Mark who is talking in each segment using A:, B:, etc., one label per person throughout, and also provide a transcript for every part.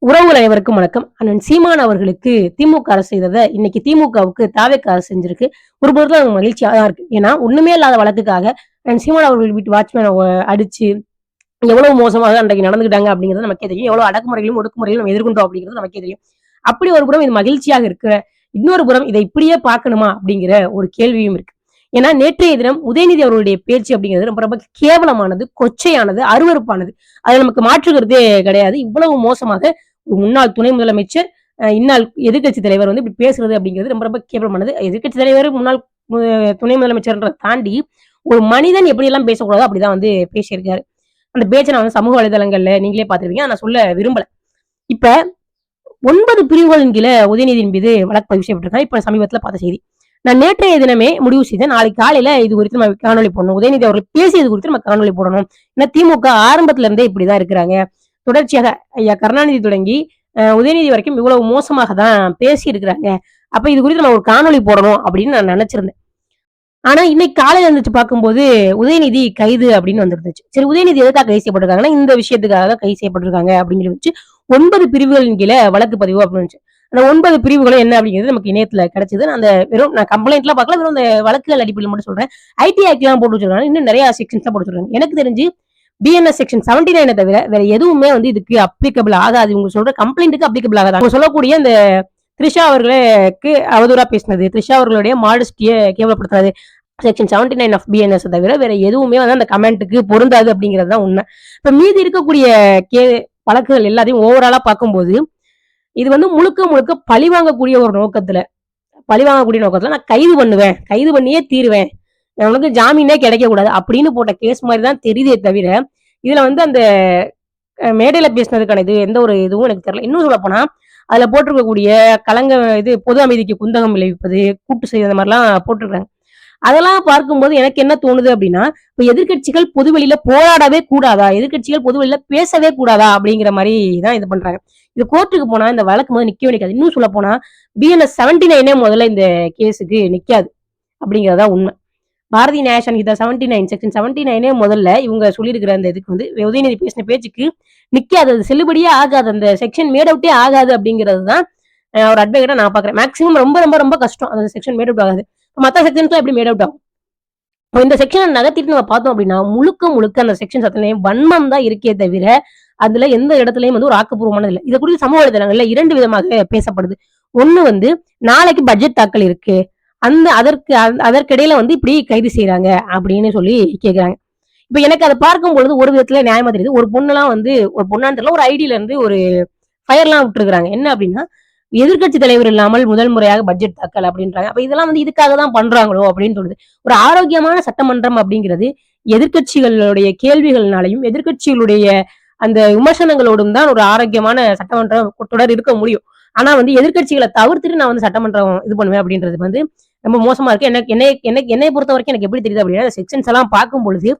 A: உறவுகள் அனைவருக்கும் வணக்கம். அண்ணன் சீமான் அவர்களுக்கு திமுக அரசு செய்ததை இன்னைக்கு திமுகவுக்கு தாவேக்கா அரசு செஞ்சிருக்கு. ஒரு பொருள் மகிழ்ச்சியா தான் இருக்கு. ஏன்னா ஒண்ணுமே இல்லாத வழக்குக்காக அண்ணன் சீமான் அவர்கள் வீட்டு வாட்ச்மேனை அடிச்சு எவ்வளவு மோசமாக அன்றைக்கு நடந்துக்கிட்டாங்க அப்படிங்கிறது நமக்கே தெரியும். எவ்வளவு அடக்குமுறையிலும் ஒடுக்குமுறையிலும் நம்ம எதிர்கொண்டோம் அப்படிங்கிறது நமக்கே தெரியும். அப்படி ஒரு புறம் இது மகிழ்ச்சியாக இருக்கிற இன்னொரு புறம் இதை இப்படியே பார்க்கணுமா அப்படிங்கிற ஒரு கேள்வியும் இருக்கு. ஏன்னா நேற்றைய தினம் உதயநிதி அவர்களுடைய பேச்சு அப்படிங்கிறது ரொம்ப ரொம்ப கேவலமானது, கொச்சையானது, அருவருப்பானது. அது நமக்கு மாற்றுகிறதே கிடையாது. இவ்வளவு மோசமாக முன்னாள் துணை முதலமைச்சர் இந்நாள் எதிர்கட்சி தலைவர் வந்து இப்படி பேசுறது அப்படிங்கிறது ரொம்ப ரொம்ப கேவலமானது. எதிர்கட்சி தலைவர் முன்னாள் துணை முதலமைச்சர்ன்றதை தாண்டி ஒரு மனிதன் எப்படி எல்லாம் பேசக்கூடாதோ அப்படிதான் வந்து பேசியிருக்காரு. அந்த பேச்சை நான் வந்து சமூக வலைதளங்கள்ல நீங்களே பார்த்திருப்பீங்க. நான் சொல்ல விரும்பல. இப்ப 9 பிரிவுகளின் கீழே உதயநிதியின் மீது வழக்கு பதிவு செய்யப்பட்டிருக்காங்க. இப்ப சமீபத்துல பார்த்த செய்தி. நான் நேற்றைய தினமே முடிவு செய்தேன். நாளைக்கு காலையில இது குறித்து நம்ம காணொலி போடணும். உதயநிதி அவர்கள் பேசியது குறித்து நம்ம காணொலி போடணும். ஏன்னா திமுக ஆரம்பத்துல இருந்தே இப்படிதான் இருக்கிறாங்க. தொடர்ச்சியாக ஐயா கருணாநிதி தொடங்கி உதயநிதி வரைக்கும் இவ்வளவு மோசமாக தான் பேசி இருக்கிறாங்க. அப்ப இது குறித்து நம்ம ஒரு காணொலி போடணும் அப்படின்னு நான் நினைச்சிருந்தேன். ஆனா இன்னைக்கு காலையில இருந்துச்சு பார்க்கும்போது உதயநிதி கைது அப்படின்னு வந்துருந்துச்சு. சரி, உதயநிதி எதுக்காக கைது செய்யப்பட்டிருக்காங்கன்னா இந்த விஷயத்துக்காக தான் கைது செய்யப்பட்டிருக்காங்க அப்படின்னு சொல்லி வச்சு 9 பிரிவுகளின் கீழே வழக்கு பதிவு அப்படின்னு. அந்த 9 பிரிவுகளும் என்ன அப்படிங்கிறது நமக்கு இணையத்துல கிடைச்சது. அந்த வெறும் நான் கம்ப்ளைண்ட் எல்லாம் பார்க்கல, வெறும் அந்த வழக்குகள் அடிப்படையில் மட்டும் சொல்றேன். ஐடி ஆக்ட் எல்லாம் போட்டு வச்சிருக்காங்க, இன்னும் நிறைய செக்ஷன்ஸ் போட்டு வச்சிருக்காங்க. எனக்கு தெரிஞ்சு பிஎன்எஸ் செக்ஷன் 79 தவிர வேற எதுவுமே வந்து இதுக்கு அப்ளிகபிள் ஆகாது. இவங்க சொல்ற கம்ப்ளைண்ட்டுக்கு அப்ளிகபிள் ஆகாது. அவங்க சொல்லக்கூடிய இந்த த்ரிஷா அவர்களுக்கு அவதூறா பேசினது, த்ரிஷா அவர்களுடைய மாடஸ்டியை கேவலப்படுத்துறது, செக்ஷன் 79 ஆஃப் பிஎன்எஸ் தவிர வேற எதுவுமே வந்து அந்த கமெண்ட்டுக்கு பொருந்தாது அப்படிங்கிறது தான் உண்மை. இப்ப மீதி இருக்கக்கூடிய வழக்குகள் எல்லாத்தையும் ஓவராலா பார்க்கும்போது இது வந்து முழுக்க முழுக்க பழி வாங்கக்கூடிய ஒரு நோக்கத்துல நான் கைது பண்ணுவேன், கைது பண்ணியே தீருவேன், உனக்கு ஜாமீனே கிடைக்க கூடாது அப்படின்னு போட்ட கேஸ் மாதிரி தான் தெரியுதே தவிர இதுல வந்து அந்த மேடையில பேசினதுக்கான இது எந்த ஒரு இதுவும் எனக்கு தெரியல. இன்னும் சொல்ல போனா அதுல போட்டிருக்கக்கூடிய இது பொது அமைதிக்கு குந்தகம் விளைவிப்பது, கூட்டு செய்ய அந்த மாதிரிலாம் போட்டிருக்காங்க. அதெல்லாம் பார்க்கும்போது எனக்கு என்ன தோணுது அப்படின்னா, இப்ப எதிர்கட்சிகள் பொதுவெளியில போராடவே கூடாதா, எதிர்கட்சிகள் பொதுவெளியில பேசவே கூடாதா அப்படிங்கிற மாதிரி தான் இது பண்றாங்க. இது கோர்ட்டுக்கு போனா இந்த வழக்கு முதல்ல நிக்கவே நிக்காது. இன்னும் சொல்ல போனா பிஎன்எஸ் 79 முதல்ல இந்த கேஸுக்கு நிக்காது அப்படிங்கறதா உண்மை. பாரதிய நியாய சங்கீதா 79 செக்ஷன் 79 முதல்ல இவங்க சொல்லியிருக்கிற அந்த இதுக்கு வந்து உதயநிதி பேசின பேச்சுக்கு நிக்காது, அது செல்லுபடியே ஆகாது, அந்த செக்ஷன் மேட் அவுட்டே ஆகாது அப்படிங்கிறது தான் ஒரு அட்வொகேட்டா நான் பாக்குறேன். மேக்சிமம் ரொம்ப ரொம்ப ரொம்ப கஷ்டம் அந்த செக்ஷன் மேட் அவுட் ஆகாது. மற்ற செக்ஷன்ஸ்லாம் எப்படி மேட் அவுட் ஆகும்? இந்த செக்ஷனை நகர்த்திட்டு நம்ம பார்த்தோம் அப்படின்னா முழுக்க முழுக்க அந்த செக்ஷன் அத்தனையும் வன்மம் தான் இருக்கே தவிர அதுல எந்த இடத்துலயும் வந்து ஒரு ஆக்கப்பூர்வமானது இல்லை. இதை குறித்து சமூக வலைதளங்கள்ல 2 விதமாக பேசப்படுது. ஒண்ணு வந்து நாளைக்கு பட்ஜெட் தாக்கல் இருக்கு, அதற்கிடையில வந்து இப்படி கைது செய்யறாங்க அப்படின்னு சொல்லி கேக்குறாங்க. இப்ப எனக்கு அதை பார்க்கும் பொழுது ஒரு விதத்துல நியாயமா தெரியுது. ஒரு பொண்ணுலாம் வந்து ஒரு பொண்ணான்னு தெரியல, ஒரு ஐடியில இருந்து ஒரு ஃபயர்லாம் விட்டுருக்காங்க. என்ன அப்படின்னா எதிர்கட்சி தலைவர் இல்லாமல் முதல் முறையாக பட்ஜெட் தாக்கல் அப்படின்றாங்க. அப்ப இதெல்லாம் வந்து இதுக்காக தான் பண்றாங்களோ அப்படின்னு தோணுது. ஒரு ஆரோக்கியமான சட்டமன்றம் அப்படிங்கிறது எதிர்கட்சிகளுடைய கேள்விகள்னாலையும் எதிர்கட்சிகளுடைய அந்த விமர்சனங்களோடும் தான் ஒரு ஆரோக்கியமான சட்டமன்றம் தொடர் இருக்க முடியும். ஆனா வந்து எதிர்கட்சிகளை தவிர்த்துட்டு நான் வந்து சட்டமன்றம் இது பண்ணுவேன் அப்படின்றது வந்து ரொம்ப மோசமா இருக்கு. என்னை பொறுத்த வரைக்கும் எனக்கு எப்படி தெரியுது அப்படின்னா செக்ஷன்ஸ் எல்லாம் பார்க்கும் பொழுது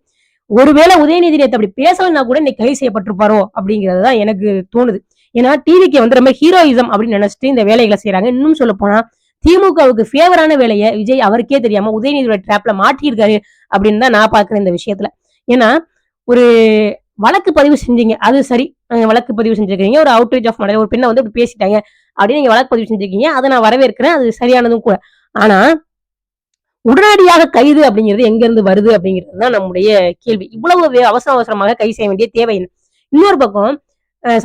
A: ஒருவேளை உதயநிதி நேத்து அப்படி பேசலன்னா கூட இன்னைக்கு கைது செய்யப்பட்டிருப்பாரோ அப்படிங்கிறது தான் எனக்கு தோணுது. ஏன்னா டிவிக்கு வந்து ரொம்ப ஹீரோயிசம் அப்படின்னு நினைச்சிட்டு இந்த வேலைகளை செய்யறாங்க. இன்னும் சொல்ல போனா திமுகவுக்கு ஃபேவரான வேலையை விஜய் அவருக்கே தெரியாம உதயநிதியோட டிராப்ல மாட்டியிருக்காரு அப்படின்னு தான் நான் பாக்குறேன் இந்த விஷயத்துல. ஏன்னா ஒரு வழக்கு பதிவு செஞ்சீங்க, அது சரி, வழக்கு பதிவு செஞ்சிருக்கீங்க, ஒரு அவுட்ரேஜ் ஆஃப் மர்டர், ஒரு பெண்ணை வந்து இப்படி பேசிட்டாங்க அப்படின்னு நீங்க வழக்கு பதிவு செஞ்சிருக்கீங்க, அதை நான் வரவேற்கிறேன், அது சரியானதும் கூட. ஆனா உடனடியாக கைது அப்படிங்கிறது எங்க இருந்து வருது அப்படிங்கிறது தான் நம்முடைய கேள்வி. இவ்வளவு அவசரமாக கைது செய்ய வேண்டிய தேவை என்ன? இன்னொரு பக்கம்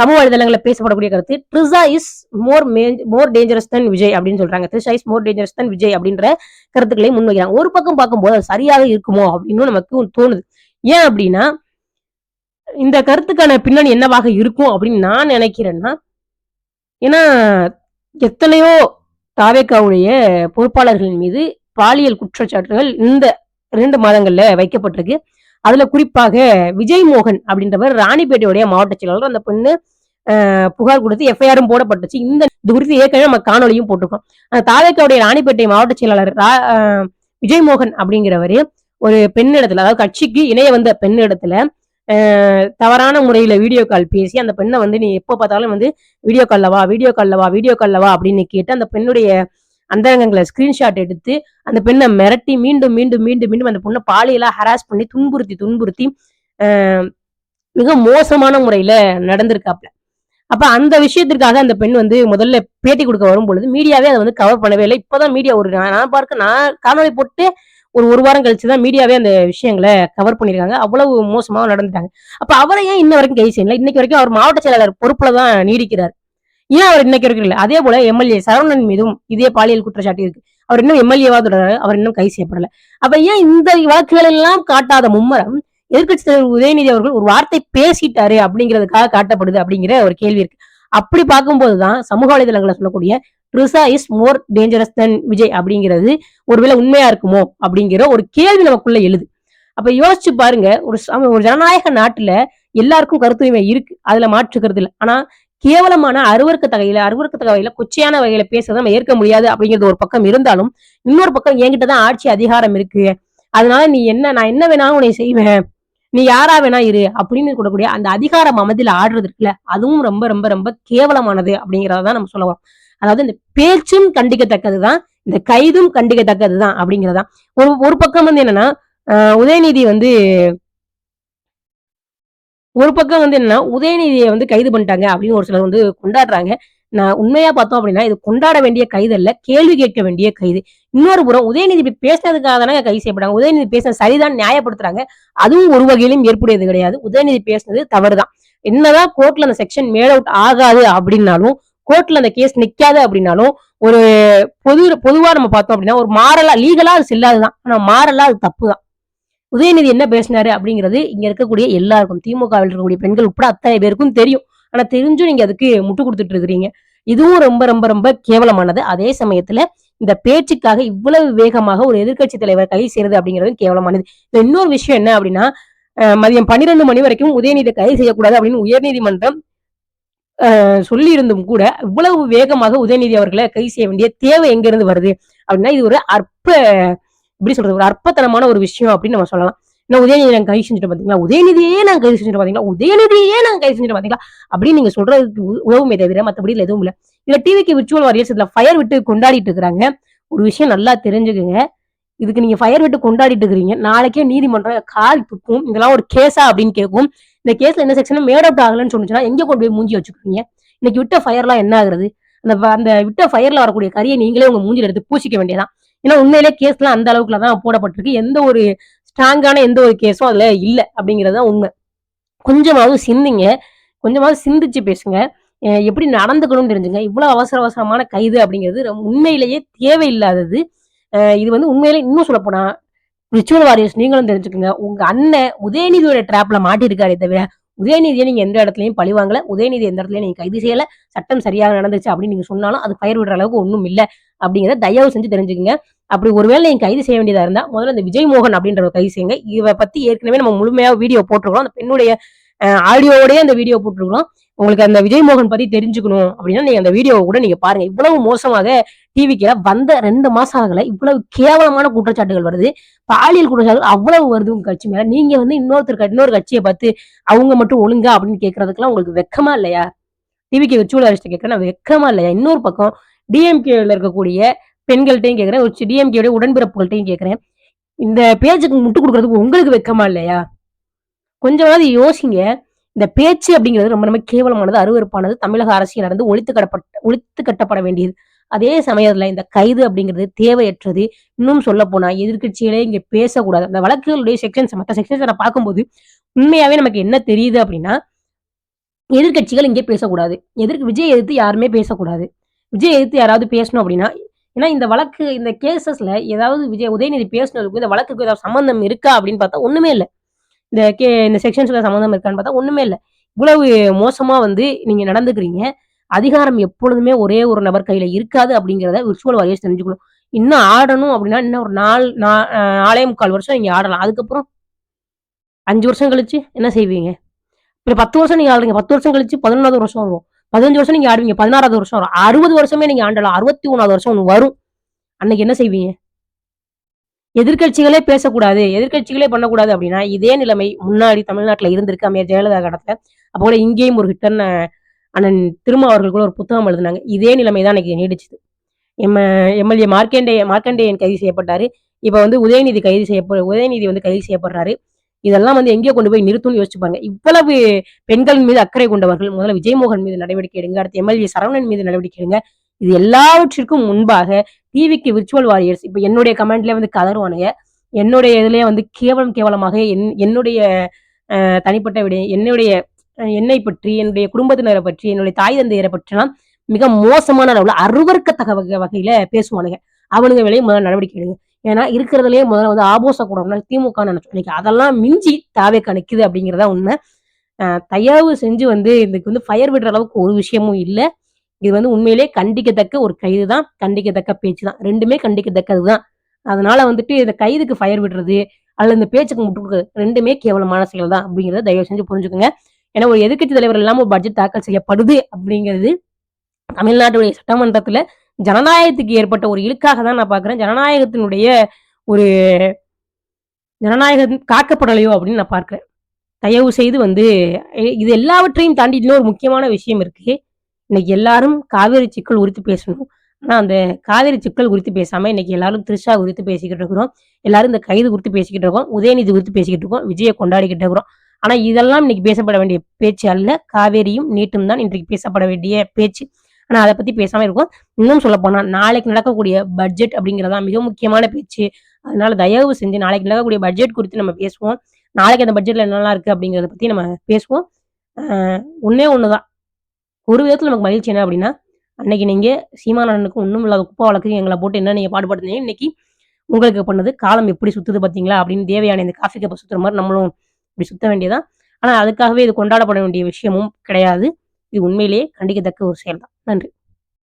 A: சமூக வலைதளங்களில் பேசப்படக்கூடிய கருத்து Trisha is more dangerous than Vijay அப்படின்னு சொல்றாங்க. Trisha is more dangerous than Vijay அப்படின்ற கருத்துக்களை முன்வைக்கிறாங்க. ஒரு பக்கம் பார்க்கும்போது அது சரியாக இருக்குமோ அப்படின்னு நமக்கு தோணுது. ஏன் அப்படின்னா இந்த கருத்துக்கான பின்னணி என்னவாக இருக்கும் அப்படின்னு நான் நினைக்கிறேன்னா, ஏன்னா எத்தனையோ தாவேக்காவுடைய பொறுப்பாளர்களின் மீது பாலியல் குற்றச்சாட்டுகள் இந்த 2 மாதங்கள்ல வைக்கப்பட்டிருக்கு. அதுல குறிப்பாக விஜய் மோகன் அப்படின்றவர் ராணிப்பேட்டையுடைய மாவட்ட செயலாளர். அந்த பெண்ணு புகார் கொடுத்து எஃப்ஐஆரும் போடப்பட்டுச்சு. இது குறித்து ஏற்கனவே நம்ம காணொலியும் போட்டிருக்கோம். தாவேக்காவுடைய ராணிப்பேட்டை மாவட்ட செயலாளர் விஜய் மோகன் அப்படிங்கிறவரு ஒரு பெண்ணிடத்துல, அதாவது கட்சிக்கு இணைய வந்த பெண்ணிடத்துல தவறான முறையில வீடியோ கால் பேசி அந்த பெண்ணை வந்து நீ எப்போ பார்த்தாலும் வந்து வீடியோ கால்ல வா அப்படின்னு கேட்டு அந்த பெண்ணுடைய அந்தரங்கங்களை ஸ்கிரீன்ஷாட் எடுத்து அந்த பெண்ணை மிரட்டி மீண்டும் மீண்டும் மீண்டும் மீண்டும் அந்த பொண்ணை பாலியலா ஹராஸ் பண்ணி துன்புறுத்தி மிக மோசமான முறையில நடந்திருக்காப்ல. அப்ப அந்த விஷயத்திற்காக அந்த பெண் வந்து முதல்ல பேட்டி கொடுக்க வரும்பொழுது மீடியாவே அதை வந்து கவர் பண்ணவே இல்லை. இப்பதான் மீடியா ஒரு நான் காணொளி போட்டு ஒரு வாரம் கழிச்சு தான் மீடியாவே அந்த விஷயங்கள கவர் பண்ணியிருக்காங்க. அவ்வளவு மோசமா நடந்துட்டாங்க. அப்ப அவர ஏன் இன்ன வரைக்கும் கைது செய்யல? இன்னைக்கு வரைக்கும் அவர் மாவட்ட செயலாளர் பொறுப்புல தான் நீடிக்கிறார். ஏன் அவர் இன்னைக்கு வரைக்கும் இல்ல? அதே போல எம்எல்ஏ சரவணன் மீதும் இதே பாலியல் குற்றச்சாட்டு இருக்கு. அவர் இன்னும் எம்எல்ஏவா தொடர்றாரு. அவர் இன்னும் கைது செய்யப்படல. அப்ப ஏன் இந்த வழக்குகள் எல்லாம் காட்டாத மும்முரம் எதிர்க்கட்சித் தலைவர் உதயநிதி அவர்கள் ஒரு வார்த்தை பேசிட்டாரு அப்படிங்கிறதுக்காக காட்டப்படுது அப்படிங்கிற ஒரு கேள்வி இருக்கு. அப்படி பார்க்கும்போதுதான் சமூக வலைதளங்களை சொல்லக்கூடிய ட்ரிஷா இஸ் மோர் டேஞ்சரஸ் தென் விஜய் அப்படிங்கிறது ஒருவேளை உண்மையா இருக்குமோ அப்படிங்கிற ஒரு கேள்வி நமக்குள்ள எழுது. அப்ப யோசிச்சு பாருங்க, ஒரு ஜனநாயக நாட்டுல எல்லாருக்கும் கருத்துரிமை இருக்கு, அதுல மாற்றுக்கிறது இல்லை. ஆனா கேவலமான அருவருக்கத்தக்க வகையில கொச்சையான வகையில பேசுறதை நம்ம ஏற்க முடியாது அப்படிங்கிறது ஒரு பக்கம் இருந்தாலும், இன்னொரு பக்கம் என்கிட்டதான் ஆட்சி அதிகாரம் இருக்கு, அதனால நான் என்ன வேணாலும் உன்னை செய்வேன், நீ யாரா வேணா இரு அப்படின்னு கூடக்கூடிய அந்த அதிகார மமதில ஆடுறது இருக்குல்ல, அதுவும் ரொம்ப ரொம்ப ரொம்ப கேவலமானது அப்படிங்கறதான் நம்ம சொல்ல வரோம். அதாவது இந்த பேச்சும் கண்டிக்கத்தக்கதுதான், இந்த கைதும் கண்டிக்கத்தக்கதுதான் அப்படிங்கறதான். ஒரு பக்கம் வந்து என்னன்னா உதயநிதி வந்து ஒரு பக்கம் வந்து என்னன்னா உதயநிதியை வந்து கைது பண்ணிட்டாங்க அப்படின்னு ஒரு சிலர் வந்து கொண்டாடுறாங்க. நான் உண்மையா பார்த்தோம் அப்படின்னா இது கொண்டாட வேண்டிய கைது அல்ல, கேள்வி கேட்க வேண்டிய கைது. இன்னொரு புறம் உதயநிதி பேசினதுக்காக தானே கைது செய்யப்பட்டாங்க. உதயநிதி பேசினது சரிதான் நியாயப்படுத்துறாங்க. அதுவும் ஒரு வகையிலும் ஏற்புடையது கிடையாது. உதயநிதி பேசினது தவறுதான். என்னதான் கோர்ட்ல அந்த செக்ஷன் மேட் அவுட் ஆகாது அப்படின்னாலும், கோர்ட்ல அந்த கேஸ் நிக்காது அப்படின்னாலும், ஒரு பொதுவா நம்ம பார்த்தோம் அப்படின்னா ஒரு மாரலா லீகலா அது செல்லாதுதான். ஆனா மாரலா அது தப்புதான். உதயநிதி என்ன பேசினாரு அப்படிங்கிறது இங்க இருக்கக்கூடிய எல்லாருக்கும், திமுகவில் இருக்கக்கூடிய பெண்கள் உட்பட அத்தனை பேருக்கும் தெரியும். ஆனா தெரிஞ்சும் நீங்க அதுக்கு முட்டு கொடுத்துட்டு இருக்கிறீங்க. இதுவும் ரொம்ப ரொம்ப ரொம்ப கேவலமானது. அதே சமயத்துல இந்த பேச்சுக்காக இவ்வளவு வேகமாக ஒரு எதிர்க்கட்சி தலைவர் கைது செய்யறது அப்படிங்கிறது கேவலமானது. இன்னொரு விஷயம் என்ன அப்படின்னா, மதியம் 12 மணி வரைக்கும் உதயநிதியை கைது செய்யக்கூடாது அப்படின்னு உயர்நீதிமன்றம் சொல்லி இருந்தும் கூட இவ்வளவு வேகமாக உதயநிதி அவர்களை கைது செய்ய வேண்டிய தேவை எங்க இருந்து வருது அப்படின்னா, இது ஒரு எப்படி சொல்றது, ஒரு அற்பத்தனமான ஒரு விஷயம் அப்படின்னு நம்ம சொல்லலாம். இன்னும் உதயநிதி நாங்க கைது செஞ்சுட்டு பாத்தீங்களா, உதயநிதியே நாங்க கைது செஞ்சுட்டு பாத்தீங்களா, உதயநிதியே நாங்க கைது செஞ்சுட்டு பாத்தீங்களா அப்படின்னு நீங்க சொல்றதுக்கு உதவுமே தவிர மத்தபடி எதுவும் இல்ல. இதுல டிவிக்கு விர்ச்சுவல் வாரியர்ஸ் இதுல ஃபயர் விட்டு கொண்டாடிட்டு இருக்கிறாங்க. ஒரு விஷயம் நல்லா தெரிஞ்சுக்குங்க, இதுக்கு நீங்க ஃபயர் விட்டு கொண்டாடிட்டு இருக்கிறீங்க, நாளைக்கே நீதிமன்றம் காரி துப்பும், இதெல்லாம் ஒரு கேஸா அப்படின்னு கேட்கும். இந்த கேஸ்ல என்ன செக்ஷன் மேட் அவுட் ஆகலன்னு சொன்னுச்சுன்னா எங்க கொண்டு போய் மூஞ்சி வச்சுக்கிறீங்க? இன்னைக்கு விட்ட ஃபயர்லாம் என்ன ஆகுறது? அந்த விட்ட ஃபயர்ல வரக்கூடிய கரியை நீங்களே உங்க மூஞ்சில எடுத்து பூசிக்க வேண்டியதான். ஏன்னா உண்மையிலே கேஸ்லாம் அந்த அளவுக்குல தான் போடப்பட்டிருக்கு. எந்த ஒரு ஸ்ட்ராங்கான எந்த ஒரு கேஸும் அதுல இல்ல அப்படிங்கிறது தான் உண்மை. கொஞ்சமாவது சிந்திங்க, கொஞ்சமாவது சிந்திச்சு பேசுங்க, எப்படி நடந்துக்கணும்னு தெரிஞ்சுங்க. இவ்வளவு அவசரமான கைது அப்படிங்கிறது உண்மையிலேயே தேவையில்லாதது. இது வந்து உண்மையிலே இன்னும் சொல்லப்போனா ரிச்சுவல் வாரியர்ஸ் நீங்களும் தெரிஞ்சுக்கங்க. உங்க அண்ணன் உதயநிதியோட ட்ராப்ல மாட்டிருக்காரே தவிர, உதயநிதியை நீங்க எந்த இடத்துலயும் பழிவாங்கல, உதயநிதி எந்த இடத்துலயும் நீங்க கைது செய்யல, சட்டம் சரியாக நடந்துச்சு அப்படின்னு நீங்க சொன்னாலும் அது ஃபயர் விடுற அளவுக்கு ஒண்ணும் இல்ல அப்படிங்கிறத தயவு செஞ்சு தெரிஞ்சுக்கங்க. அப்படி ஒருவேளை நீங்க கைது செய்ய வேண்டியதா இருந்தா முதல்ல இந்த விஜய் மோகன் அப்படின்றவர் கைது செய்யுங்க. இவ பத்தி ஏற்கனவே நம்ம முழுமையா வீடியோ போட்டிருக்கோம். அந்த பெண்ணுடைய ஆடியோவோடய அந்த வீடியோ போட்டிருக்கிறோம். உங்களுக்கு அந்த விஜய் மோகன் பத்தி தெரிஞ்சுக்கணும் அப்படின்னா நீங்க அந்த வீடியோவை கூட நீங்க பாருங்க. இவ்வளவு மோசமாக டிவிக்கு வந்த 2 மாசம் ஆகல, இவ்வளவு கேவலமான குற்றச்சாட்டுகள் வருது, பாலியல் குற்றச்சாட்டுகள் அவ்வளவு வருது உங்க கட்சி மேல. நீங்க வந்து இன்னொரு கட்சியை பார்த்து அவங்க மட்டும் ஒழுங்கா அப்படின்னு கேட்கறதுக்கெல்லாம் உங்களுக்கு வெக்கமா இல்லையா? டிவிக்கு விர்ச்சுவல் அரெஸ்ட் கேட்கறேன், வெக்கமா இல்லையா? இன்னொரு பக்கம் டிஎம்கேல இருக்கக்கூடிய பெண்கள்ட்டையும் கேட்கிறேன், டிஎம்கேடைய உடன்பிறப்புகள்ட்டையும் கேட்கிறேன், இந்த பேச்சுக்கு முட்டு கொடுக்கறதுக்கு உங்களுக்கு வெக்கமா இல்லையா? கொஞ்சமாவது யோசிங்க. இந்த பேச்சு அப்படிங்கிறது ரொம்ப ரொம்ப கேவலமானது, அருவருப்பானது, தமிழக அரசியல் நடந்து ஒழித்து கட்டப்பட வேண்டியது. அதே சமயத்துல இந்த கைது அப்படிங்கிறது தேவையற்றது. இன்னும் சொல்ல போனா எதிர்க்கட்சிகளே இங்க பேசக்கூடாது. அந்த வழக்குகளுடைய மத்த செக்ஷன்ஸ் நான் பார்க்கும்போது உண்மையாவே நமக்கு என்ன தெரியுது அப்படின்னா, எதிர்க்கட்சிகள் இங்கே பேசக்கூடாது. விஜய் எதிர்த்து யாருமே பேசக்கூடாது. விஜய் எதிர்த்து யாராவது பேசணும் அப்படின்னா, ஏன்னா இந்த கேஸஸ்ல ஏதாவது உதயநிதி பேசுனதுக்கும் இந்த வழக்குக்கும் ஏதாவது சம்பந்தம் இருக்கா அப்படின்னு பார்த்தா ஒண்ணுமே இல்ல. இந்த செக்ஷன்ஸ்ல சம்மந்தம் இருக்கான்னு பார்த்தா ஒண்ணுமே இல்ல. இவ்வளவு மோசமா வந்து நீங்க நடந்துக்கிறீங்க. அதிகாரம் எப்பொழுதுமே ஒரே ஒரு நபர் கையில இருக்காது அப்படிங்கிறத விர்ச்சுவல் வாரியர்ஸ் தெரிஞ்சுக்கணும். இன்னும் ஆடணும் அப்படின்னா இன்னும் ஒரு 4.25 வருஷம் நீங்க ஆடலாம். அதுக்கப்புறம் 5 வருஷம் கழிச்சு என்ன செய்வீங்க? இப்ப 10 வருஷம் நீங்க ஆடுறீங்க. 10 வருஷம் கழிச்சு 11வது வருஷம் வரும். 15 வருஷம் நீங்க ஆடுவீங்க. 16வது வருஷம் வரும். 60 வருஷமே நீங்க ஆண்டலாம். 61வது வருஷம் ஒண்ணு வரும். அன்னைக்கு என்ன செய்வீங்க? எதிர்க்கட்சிகளே பேசக்கூடாது, எதிர்க்கட்சிகளே பண்ணக்கூடாது அப்படின்னா, இதே நிலைமை முன்னாடி தமிழ்நாட்டுல இருந்திருக்கு அம்மையார் ஜெயலலிதா காலத்துல. அப்ப கூட இங்கேயும் ஒரு ஹிட்டர்ன்னு அண்ணன் திருமா அவர்கள் கூட ஒரு புத்தகம் எழுதினாங்க. இதே நிலைமை தான் இன்னைக்கு நீடிச்சுது. எம்எல்ஏ மார்க்கண்டேயன் கைது செய்யப்பட்டாரு. இப்ப வந்து உதயநிதி வந்து கைது செய்யப்படுறாரு. இதெல்லாம் வந்து எங்கேயோ கொண்டு போய் நிறுத்தும்னு யோசிச்சுப்பாங்க. இவ்வளவு பெண்களின் மீது அக்கறை கொண்டவர்கள் முதல்ல விஜயமோகன் மீது நடவடிக்கை எடுங்க. அடுத்து எம்எல்ஏ சரவணன் மீது நடவடிக்கை எடுங்க. இது எல்லாவற்றிற்கும் முன்பாக டிவிக்கு விர்ச்சுவல் வாரியர்ஸ் இப்ப என்னுடைய கமெண்ட்ல வந்து கதறுவானுங்க. என்னுடைய இதுலயே வந்து கேவலமாக என்னுடைய தனிப்பட்ட விட என்னுடைய என்னை பற்றி, என்னுடைய குடும்பத்தினரை பற்றி, என்னுடைய தாய் தந்தையரை பற்றிலாம் மிக மோசமான அளவுல அருவருக்கத்தக்க வகையில பேசுவானுங்க. அவனுங்க மேலயே முதல்ல நடவடிக்கை எடுங்க. ஏன்னா இருக்கிறதுலயே முதல்ல வந்து ஆபோச கூடம்னா திமுக நினைச்சோம். அதெல்லாம் மிஞ்சி தாவேக்கா நிக்குது அப்படிங்கிறதா உண்மை. தயவு செஞ்சு வந்து இதுக்கு வந்து ஃபயர் விடுற அளவுக்கு ஒரு விஷயமும் இல்ல. இது வந்து உண்மையிலேயே கண்டிக்கத்தக்க ஒரு கைது தான். கண்டிக்கத்தக்க பேச்சு தான். 2மே கண்டிக்கத்தக்கது தான். அதனால வந்துட்டு இந்த கைதுக்கு ஃபயர் விடுறது, அல்லது இந்த பேச்சுக்கு முட்டு குடுக்குறது 2மே கேவலமான செயல் தான் அப்படிங்கிறத தயவு செஞ்சு புரிஞ்சுக்கோங்க. ஏன்னா ஒரு எதிர்க்கட்சி தலைவர் இல்லாம ஒரு பட்ஜெட் தாக்கல் செய்யப்படுது அப்படிங்கிறது தமிழ்நாட்டுடைய சட்டமன்றத்துல ஜனநாயகத்துக்கு ஏற்பட்ட ஒரு இழுக்காக தான் நான் பார்க்கிறேன். ஒரு ஜனநாயகம் காக்கப்படலையோ அப்படின்னு நான் பார்க்கிறேன். தயவு செய்து வந்து இது எல்லாவற்றையும் தாண்டி இன்னொரு முக்கியமான விஷயம் இருக்கு. இன்னைக்கு எல்லாரும் காவேரி சிக்கல் குறித்து பேசணும். ஆனா அந்த காவேரி சிக்கல் குறித்து பேசாம இன்னைக்கு எல்லாரும் த்ரிஷா குறித்து பேசிக்கிட்டு இருக்கிறோம். எல்லாரும் இந்த கைது குறித்து பேசிக்கிட்டு இருக்கோம். உதயநிதி குறித்து பேசிக்கிட்டு இருக்கோம். விஜய கொண்டாடிக்கிட்டு இருக்கிறோம். ஆனா இதெல்லாம் இன்னைக்கு பேசப்பட வேண்டிய பேச்சு அல்ல. காவேரியும் நீட்டும் தான் இன்றைக்கு பேசப்பட வேண்டிய பேச்சு. ஆனா அதை பத்தி பேசாம இருக்கோம். இன்னும் சொல்ல போனா நாளைக்கு நடக்கக்கூடிய பட்ஜெட் அப்படிங்கிறதா மிக முக்கியமான பேச்சு. அதனால தயவு செஞ்சு நாளைக்கு நடக்கக்கூடிய பட்ஜெட் குறித்து நம்ம பேசுவோம். நாளைக்கு அந்த பட்ஜெட்ல என்னெல்லாம் இருக்கு அப்படிங்கிறத பத்தி நம்ம பேசுவோம். ஒண்ணே ஒண்ணுதான். ஒரு விதத்துல நமக்கு மகிழ்ச்சி என்ன அப்படின்னா, அன்னைக்கு நீங்க சீமான் அண்ணனுக்கும் ஒண்ணும் இல்லாத குப்பை வழக்குக்கு எங்கள போட்டு என்ன நீங்க பாடுபடுத்துனீங்க. இன்னைக்கு உங்களுக்கு பண்ணது காலம் எப்படி சுத்துது பார்த்தீங்களா? அப்படின்னு தேவயானி இந்த காஃபி கப்ப சுத்துற மாரி நம்மளும் இப்படி சுத்த வேண்டியதுதான். ஆனா அதுக்காகவே இது கொண்டாடப்பட வேண்டிய விஷயமும் கிடையாது. இது உண்மையிலேயே கண்டிக்கத்தக்க ஒரு செயல் தான். நன்றி.